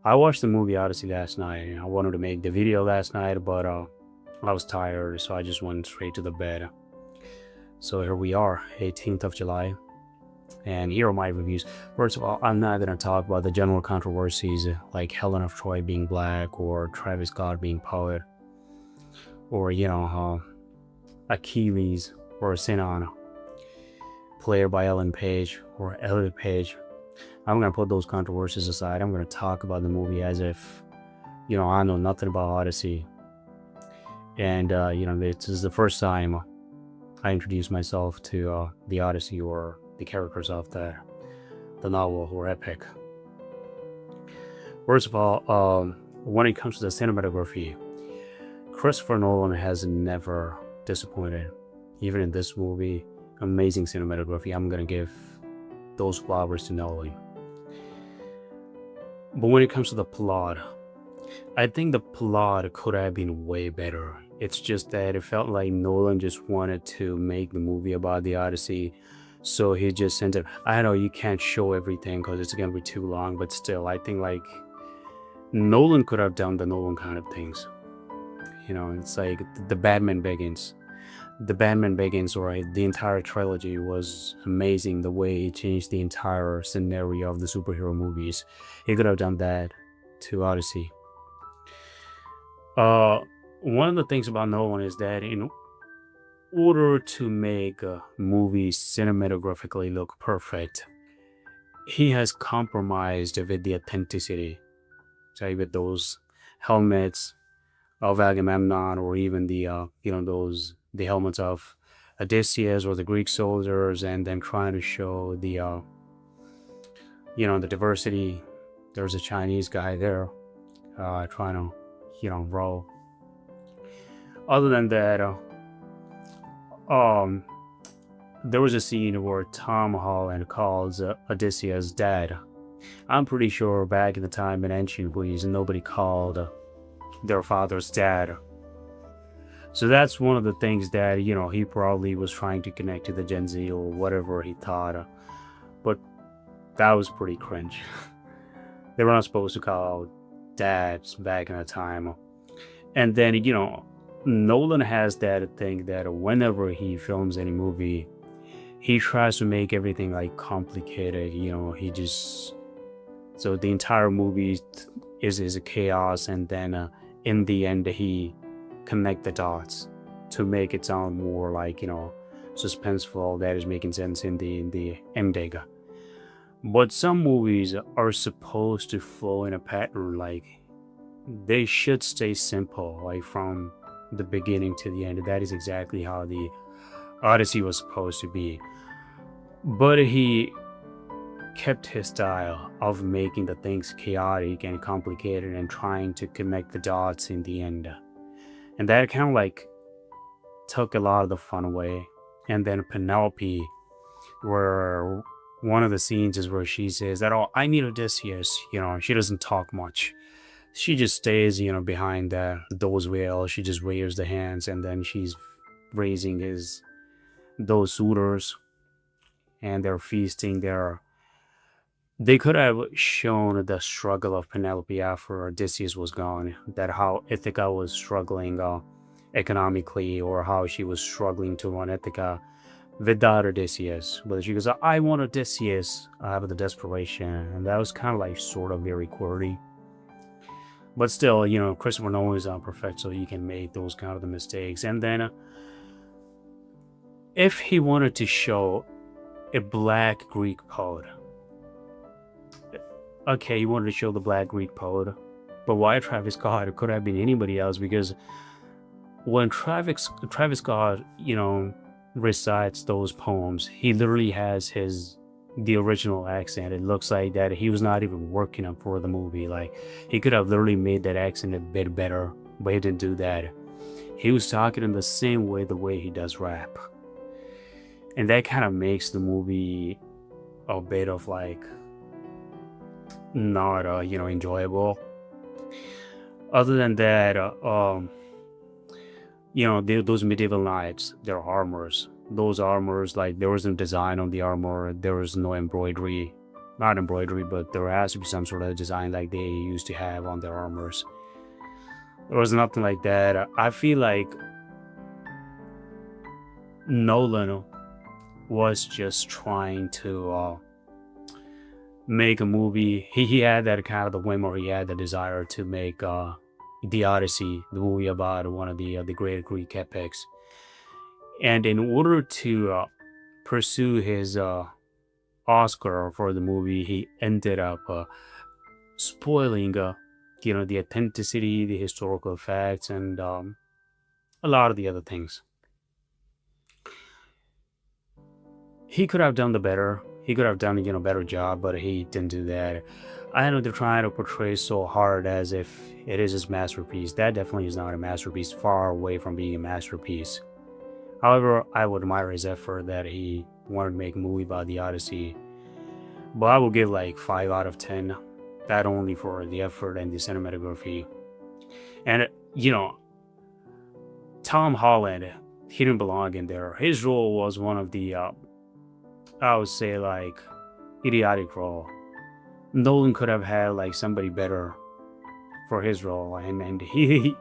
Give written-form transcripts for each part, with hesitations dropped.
I watched the movie Odyssey last night. I wanted to make the video last night, but I was tired, so I just went straight to the bed. So here we are, 18th of July, and here are my reviews. First of all, I'm not going to talk about the general controversies like Helen of Troy being black or Travis Scott being poet or, Achilles or Sinon, played by Ellen Page or Elliot Page. I'm going to put those controversies aside. I'm going to talk about the movie as if, I know nothing about Odyssey. And, this is the first time I introduce myself to the Odyssey or the characters of the novel or epic. First of all, when it comes to the cinematography, Christopher Nolan has never disappointed. Even in this movie, amazing cinematography. I'm going to give those flowers to Nolan. But when it comes to the plot, I think the plot could have been way better. It's just that it felt like Nolan just wanted to make the movie about the Odyssey. So he just sent it. I know you can't show everything because it's going to be too long, but still, I think like Nolan could have done the Nolan kind of things. It's like the Batman Begins. The Batman Begins, or the entire trilogy was amazing. The way he changed the entire scenario of the superhero movies. He could have done that to Odyssey. One of the things about Nolan is that in order to make a movie cinematographically look perfect, he has compromised with the authenticity. Say with those helmets of Agamemnon, or even the helmets of Odysseus or the Greek soldiers, and then trying to show the diversity. There's a Chinese guy there, trying to, roll. Other than that, there was a scene where Tom Holland calls Odysseus dad. I'm pretty sure back in the time in ancient Greece, nobody called their father's dad. So that's one of the things that, he probably was trying to connect to the Gen Z or whatever he thought. But that was pretty cringe. They were not supposed to call dads back in the time. And then, Nolan has that thing that whenever he films any movie, he tries to make everything like complicated. So the entire movie is a chaos, and then in the end he connect the dots to make it sound more like suspenseful, that is making sense in the ending. But some movies are supposed to flow in a pattern, like they should stay simple, like from the beginning to the end. That is exactly how the Odyssey was supposed to be. But he kept his style of making the things chaotic and complicated and trying to connect the dots in the end. And that kind of like took a lot of the fun away. And then Penelope, where one of the scenes is where she says that, oh, I need Odysseus. She doesn't talk much. She just stays, behind those whales. She just raises the hands, and then she's raising those suitors, and they're feasting. They could have shown the struggle of Penelope after Odysseus was gone, that how Ithaca was struggling economically, or how she was struggling to run Ithaca without Odysseus. But she goes, I want Odysseus out of the desperation. And that was kind of like sort of very quirky. But still, Christopher Nolan is perfect, so he can make those kind of the mistakes. And then if he wanted to show a black Greek poet, okay, he wanted to show the black Greek poet, but why Travis Scott? It could have been anybody else, because when Travis Scott, recites those poems, he literally has the original accent. It looks like that he was not even working on for the movie. Like, he could have literally made that accent a bit better, but he didn't do that. He was talking in the same way, the way he does rap. And that kind of makes the movie a bit of like not enjoyable. Other than that, those medieval knights, their armors, those armors, like there was no design on the armor, there was no embroidery, not embroidery, but there has to be some sort of design like they used to have on their armors. There was nothing like that. I feel like Nolan was just trying to make a movie. He had that kind of the whim, or he had the desire to make the Odyssey, the movie about one of the great Greek epics. And in order to pursue his Oscar for the movie, he ended up spoiling, the authenticity, the historical facts, and a lot of the other things. He could have done the better. He could have done, better job, but he didn't do that. I know they're trying to portray so hard as if it is his masterpiece. That definitely is not a masterpiece. Far away from being a masterpiece. However, I would admire his effort that he wanted to make a movie about the Odyssey. But I will give like 5 out of 10. That only for the effort and the cinematography. And Tom Holland, he didn't belong in there. His role was one of the, I would say, like, idiotic role. Nolan could have had like somebody better for his role, and he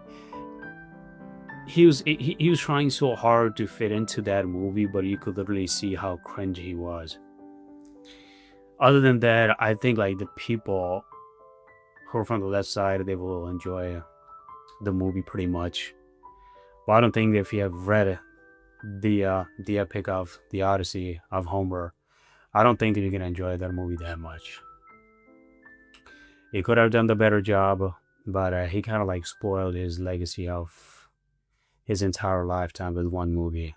was trying so hard to fit into that movie, but you could literally see how cringe he was. Other than that, I think like the people who are from the left side, they will enjoy the movie pretty much. But I don't think if you have read the epic of the Odyssey of Homer, I don't think that you can enjoy that movie that much. He could have done the better job, but he kind of like spoiled his legacy of his entire lifetime with one movie.